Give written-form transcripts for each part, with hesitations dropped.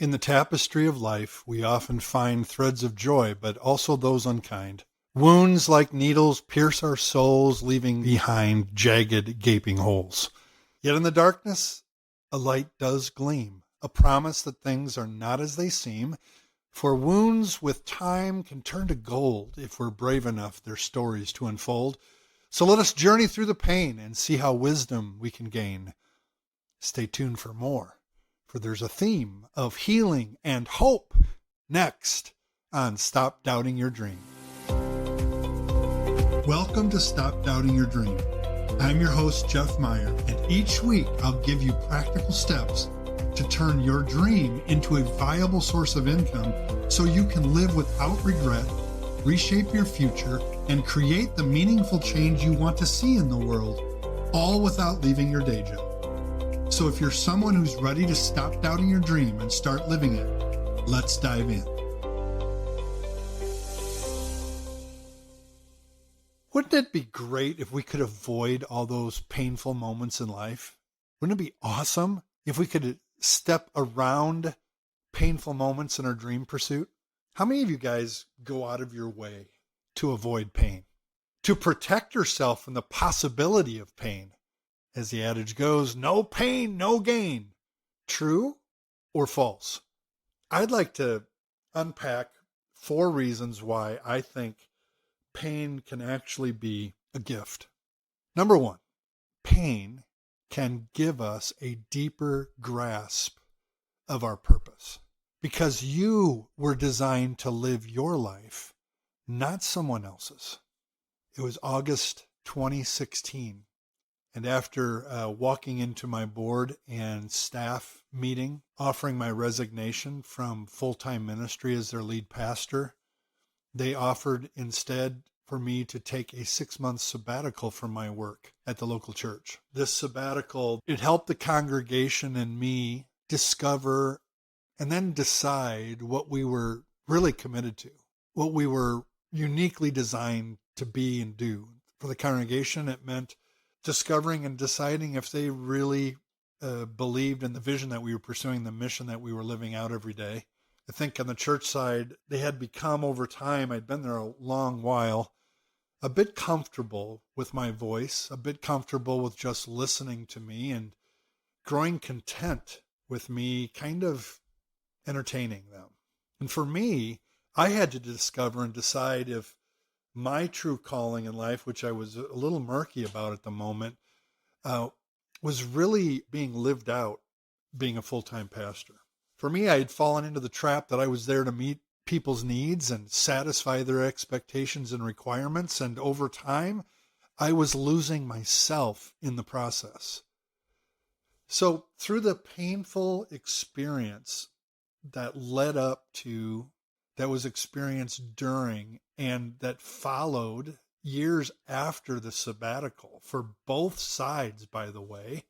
In the tapestry of life, we often find threads of joy, but also those unkind. Wounds like needles pierce our souls, leaving behind jagged, gaping holes. Yet in the darkness, a light does gleam, a promise that things are not as they seem, for wounds with time can turn to gold if we're brave enough their stories to unfold. So let us journey through the pain and see how wisdom we can gain. Stay tuned for more, for there's a theme of healing and hope next on Stop Doubting Your Dream. Welcome to Stop Doubting Your Dream. I'm your host, Jeff Meyer, and each week I'll give you practical steps to turn your dream into a viable source of income so you can live without regret, reshape your future, and create the meaningful change you want to see in the world, all without leaving your day job. So if you're someone who's ready to stop doubting your dream and start living it, let's dive in. Wouldn't it be great if we could avoid all those painful moments in life? Wouldn't it be awesome if we could step around painful moments in our dream pursuit? How many of you guys go out of your way to avoid pain, to protect yourself from the possibility of pain? As the adage goes, no pain, no gain. True or false? I'd like to unpack 4 reasons why I think pain can actually be a gift. Number 1, pain can give us a deeper grasp of our purpose because you were designed to live your life, not someone else's. It was August 2016. And after walking into my board and staff meeting, offering my resignation from full-time ministry as their lead pastor, they offered instead for me to take a 6-month sabbatical from my work at the local church. This sabbatical, it helped the congregation and me discover and then decide what we were really committed to, what we were uniquely designed to be and do. For the congregation, it meant discovering and deciding if they really believed in the vision that we were pursuing, the mission that we were living out every day. I think on the church side, they had become over time, I'd been there a long while, a bit comfortable with my voice, a bit comfortable with just listening to me and growing content with me kind of entertaining them. And for me, I had to discover and decide if my true calling in life, which I was a little murky about at the moment, was really being lived out being a full-time pastor. For me, I had fallen into the trap that I was there to meet people's needs and satisfy their expectations and requirements. And over time, I was losing myself in the process. So through the painful experience that led up to, that was experienced during, and that followed years after the sabbatical, for both sides, by the way,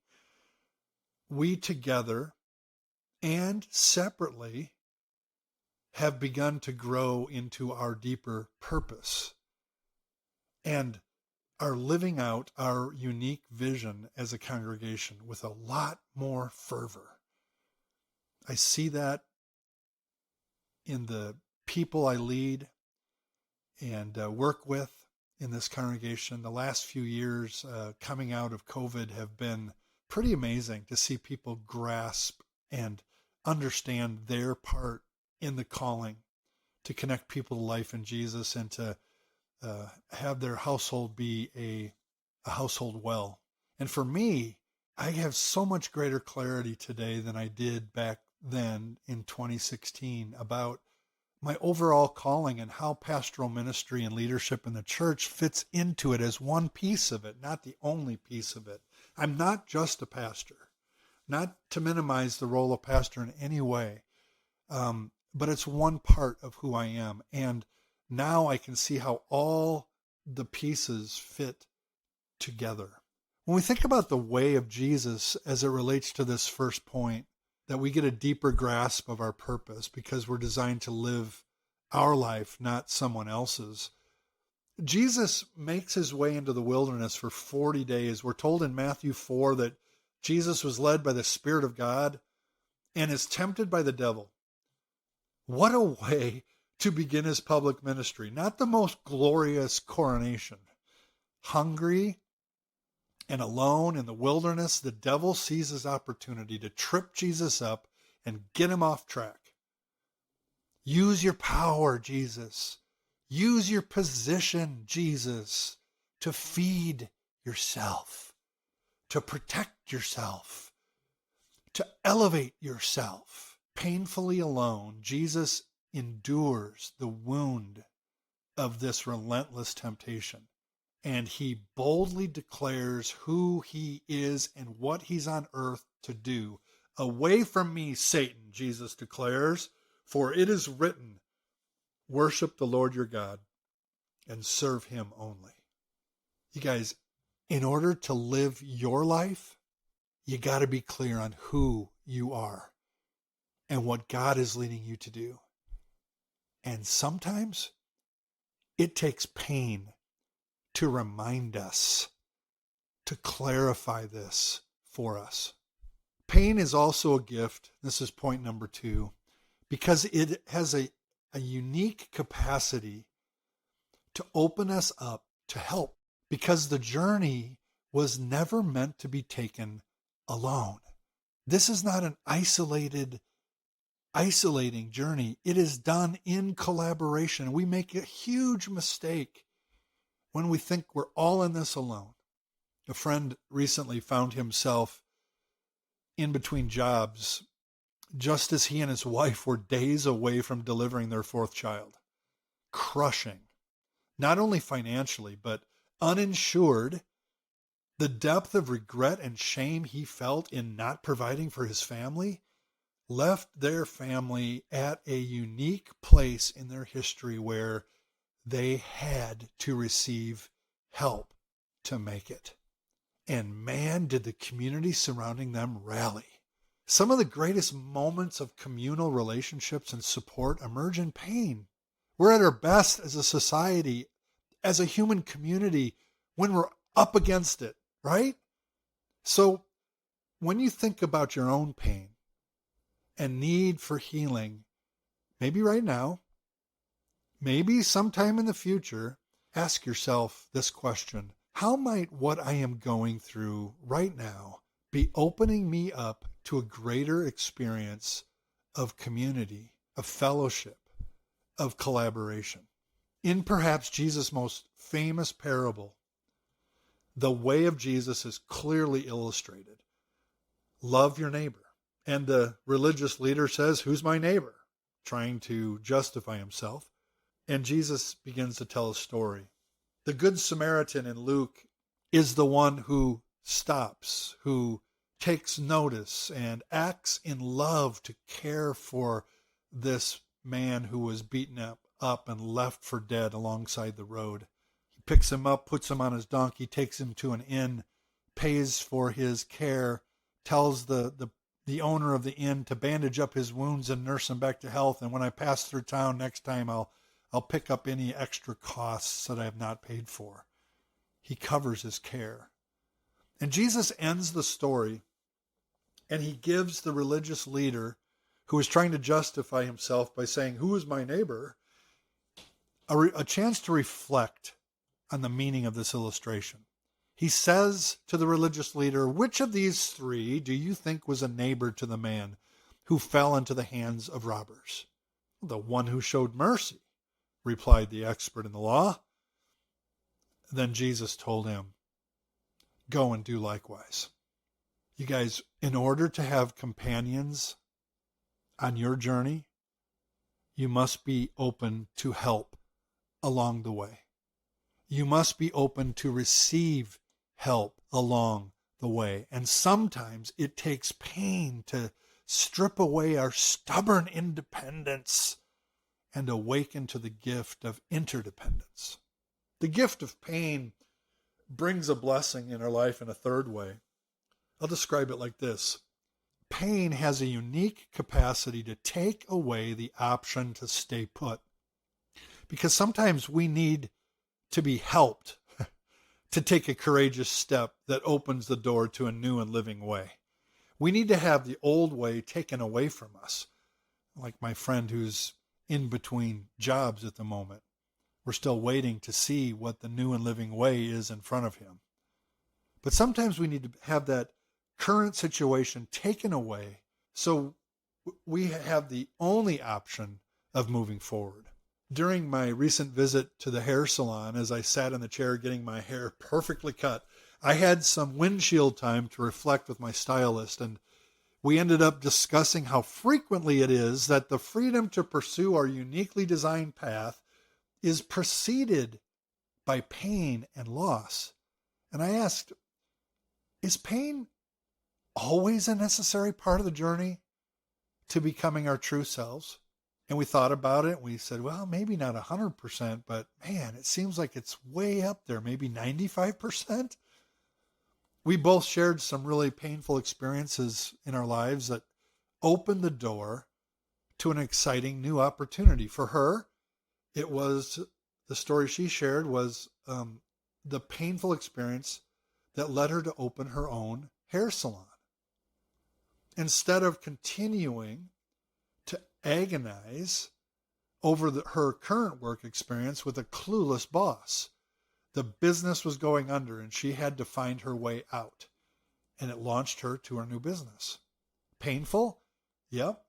we together and separately have begun to grow into our deeper purpose and are living out our unique vision as a congregation with a lot more fervor. I see that in the people I lead and work with in this congregation. The last few years coming out of COVID have been pretty amazing to see people grasp and understand their part in the calling to connect people to life in Jesus and to have their household be a household well. And for me, I have so much greater clarity today than I did back then in 2016 about my overall calling and how pastoral ministry and leadership in the church fits into it as one piece of it, not the only piece of it. I'm not just a pastor, not to minimize the role of pastor in any way, but it's one part of who I am. And now I can see how all the pieces fit together. When we think about the way of Jesus as it relates to this first point, that we get a deeper grasp of our purpose because we're designed to live our life, not someone else's. Jesus makes his way into the wilderness for 40 days. We're told in Matthew 4 that Jesus was led by the Spirit of God and is tempted by the devil. What a way to begin his public ministry. Not the most glorious coronation. Hungry and alone in the wilderness, the devil sees his opportunity to trip Jesus up and get him off track. Use your power, Jesus. Use your position, Jesus, to feed yourself, to protect yourself, to elevate yourself. Painfully alone, Jesus endures the wound of this relentless temptation. And he boldly declares who he is and what he's on earth to do. Away from me, Satan, Jesus declares, for it is written, worship the Lord your God and serve him only. You guys, in order to live your life, you got to be clear on who you are and what God is leading you to do. And sometimes it takes pain to remind us, to clarify this for us. Pain is also a gift. This is point number 2, because it has a unique capacity to open us up to help, because the journey was never meant to be taken alone. This is not an isolating journey. It is done in collaboration. We make a huge mistake when we think we're all in this alone. A friend recently found himself in between jobs just as he and his wife were days away from delivering their 4th child. Crushing, not only financially, but uninsured. The depth of regret and shame he felt in not providing for his family left their family at a unique place in their history where they had to receive help to make it. And man, did the community surrounding them rally. Some of the greatest moments of communal relationships and support emerge in pain. We're at our best as a society, as a human community, when we're up against it, right? So when you think about your own pain and need for healing, maybe right now, maybe sometime in the future, ask yourself this question: how might what I am going through right now be opening me up to a greater experience of community, of fellowship, of collaboration? In perhaps Jesus' most famous parable, the way of Jesus is clearly illustrated. Love your neighbor. And the religious leader says, who's my neighbor? Trying to justify himself. And Jesus begins to tell a story. The Good Samaritan in Luke is the one who stops, who takes notice and acts in love to care for this man who was beaten up and left for dead alongside the road. He picks him up, puts him on his donkey, takes him to an inn, pays for his care, tells the owner of the inn to bandage up his wounds and nurse him back to health. And when I pass through town next time, I'll pick up any extra costs that I have not paid for. He covers his care. And Jesus ends the story, and he gives the religious leader who is trying to justify himself by saying, who is my neighbor, a chance to reflect on the meaning of this illustration. He says to the religious leader, which of these 3 do you think was a neighbor to the man who fell into the hands of robbers? The one who showed mercy, replied the expert in the law. Then Jesus told him, go and do likewise. You guys, in order to have companions on your journey, you must be open to help along the way. You must be open to receive help along the way. And sometimes it takes pain to strip away our stubborn independence and awaken to the gift of interdependence. The gift of pain brings a blessing in our life in a third way. I'll describe it like this. Pain has a unique capacity to take away the option to stay put. Because sometimes we need to be helped to take a courageous step that opens the door to a new and living way. We need to have the old way taken away from us. like my friend who's in between jobs at the moment. We're still waiting to see what the new and living way is in front of him. But sometimes we need to have that current situation taken away so we have the only option of moving forward. During my recent visit to the hair salon, as I sat in the chair getting my hair perfectly cut, I had some windshield time to reflect with my stylist, and we ended up discussing how frequently it is that the freedom to pursue our uniquely designed path is preceded by pain and loss. And I asked, is pain always a necessary part of the journey to becoming our true selves? And we thought about it. We said, well, maybe not 100%, but man, it seems like it's way up there, maybe 95%. We both shared some really painful experiences in our lives that opened the door to an exciting new opportunity. For her, it was the story she shared was the painful experience that led her to open her own hair salon. Instead of continuing to agonize over her current work experience with a clueless boss, the business was going under and she had to find her way out. And it launched her to her new business. Painful? Yep.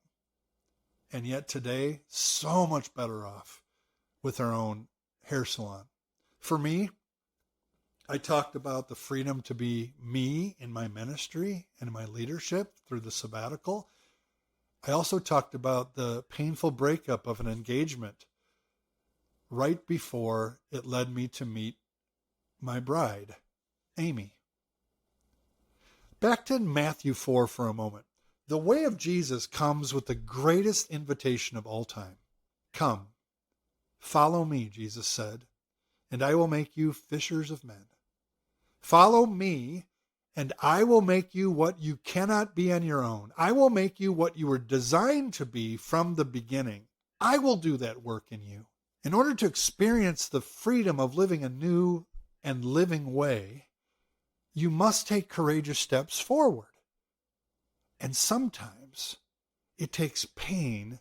And yet today, so much better off with her own hair salon. For me, I talked about the freedom to be me in my ministry and my leadership through the sabbatical. I also talked about the painful breakup of an engagement right before it led me to meet my bride, Amy. Back to Matthew 4 for a moment. The way of Jesus comes with the greatest invitation of all time. Come, follow me, Jesus said, and I will make you fishers of men. Follow me, and I will make you what you cannot be on your own. I will make you what you were designed to be from the beginning. I will do that work in you. In order to experience the freedom of living a new and living way, you must take courageous steps forward. And sometimes it takes pain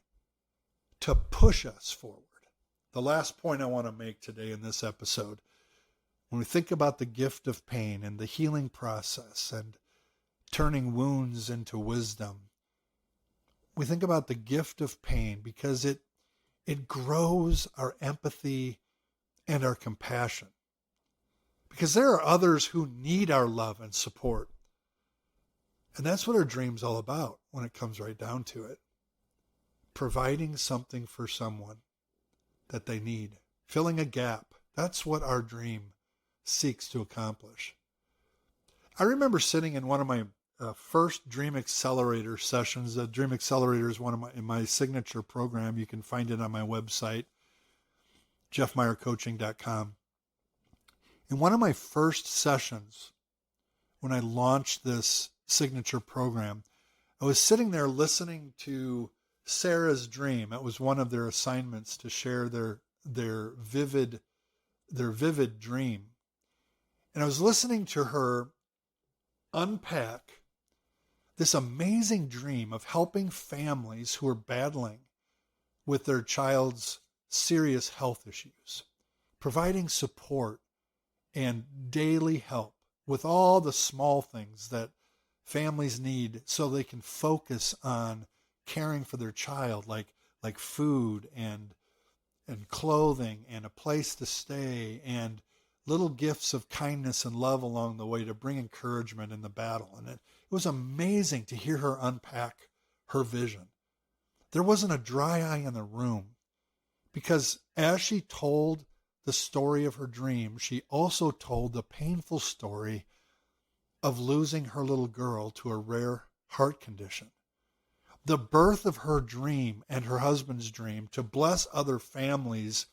to push us forward. The last point I want to make today in this episode, when we think about the gift of pain and the healing process and turning wounds into wisdom, we think about the gift of pain because it grows our empathy and our compassion. Because there are others who need our love and support. And that's what our dream's all about when it comes right down to it. Providing something for someone that they need. Filling a gap. That's what our dream seeks to accomplish. I remember sitting in one of my first Dream Accelerator sessions. The Dream Accelerator is one of my signature program. You can find it on my website, jeffmeyercoaching.com. In one of my first sessions, when I launched this signature program, I was sitting there listening to Sarah's dream. It was one of their assignments to share their vivid dream. And I was listening to her unpack this amazing dream of helping families who are battling with their child's serious health issues, providing support and daily help with all the small things that families need so they can focus on caring for their child, like food and clothing and a place to stay and little gifts of kindness and love along the way to bring encouragement in the battle. And it was amazing to hear her unpack her vision. There wasn't a dry eye in the room because as she told the story of her dream, she also told the painful story of losing her little girl to a rare heart condition. The birth of her dream and her husband's dream to bless other families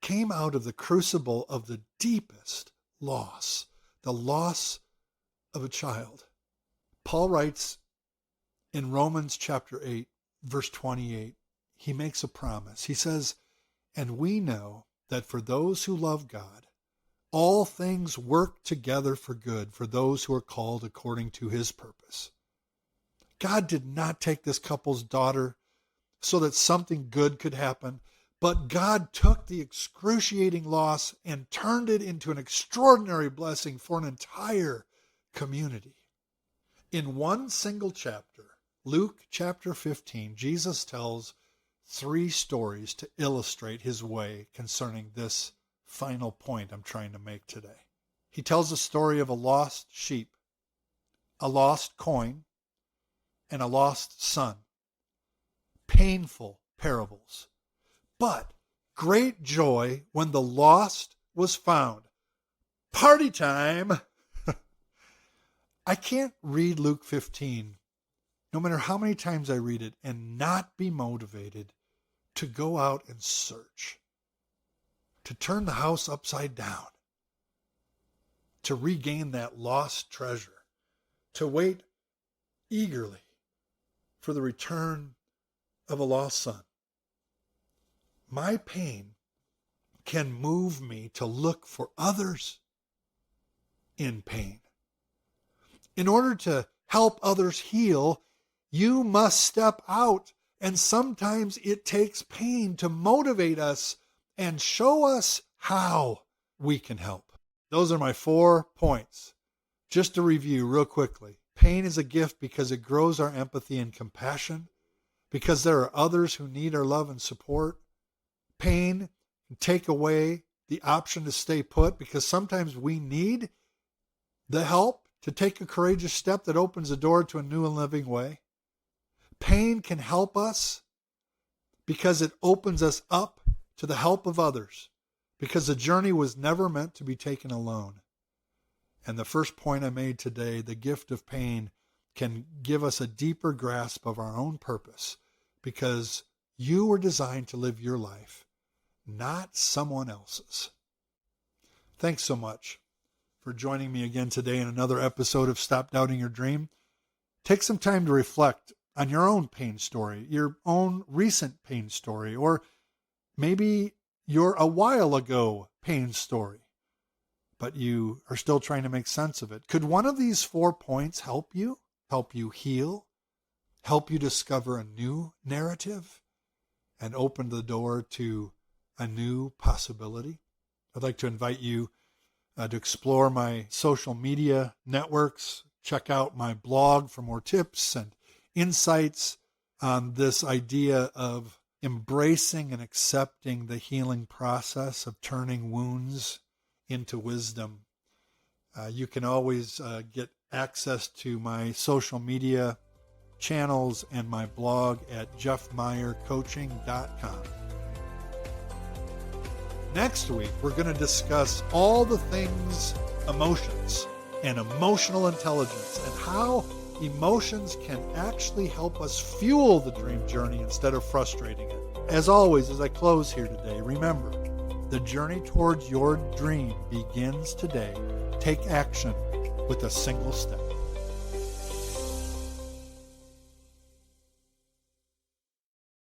came out of the crucible of the deepest loss, the loss of a child. Paul writes in Romans chapter 8, verse 28, he makes a promise. He says, and we know that for those who love God, all things work together for good for those who are called according to his purpose. God did not take this couple's daughter so that something good could happen. But God took the excruciating loss and turned it into an extraordinary blessing for an entire community. In one single chapter, Luke chapter 15, Jesus tells 3 stories to illustrate his way concerning this final point I'm trying to make today. He tells the story of a lost sheep, a lost coin, and a lost son. Painful parables, but great joy when the lost was found. Party time! I can't read Luke 15, no matter how many times I read it, and not be motivated to go out and search, to turn the house upside down, to regain that lost treasure, to wait eagerly for the return of a lost son. My pain can move me to look for others in pain. In order to help others heal, you must step out, and sometimes it takes pain to motivate us and show us how we can help. Those are my 4 points. Just to review real quickly. Pain is a gift because it grows our empathy and compassion, because there are others who need our love and support. Pain can take away the option to stay put, because sometimes we need the help to take a courageous step that opens the door to a new and living way. Pain can help us because it opens us up to the help of others, because the journey was never meant to be taken alone. And the first point I made today, the gift of pain can give us a deeper grasp of our own purpose, because you were designed to live your life, not someone else's. Thanks so much for joining me again today in another episode of Stop Doubting Your Dream. Take some time to reflect on your own pain story, your own recent pain story, or maybe your a while ago pain story, but you are still trying to make sense of it. Could one of these 4 points help you heal, help you discover a new narrative, and open the door to a new possibility? I'd like to invite you to explore my social media networks. Check out my blog for more tips and insights on this idea of embracing and accepting the healing process of turning wounds into wisdom. You can always get access to my social media channels and my blog at jeffmeyercoaching.com. Next week, we're going to discuss all the things emotions and emotional intelligence, and how emotions can actually help us fuel the dream journey instead of frustrating it. As always, as I close here today, remember, the journey towards your dream begins today. Take action with a single step.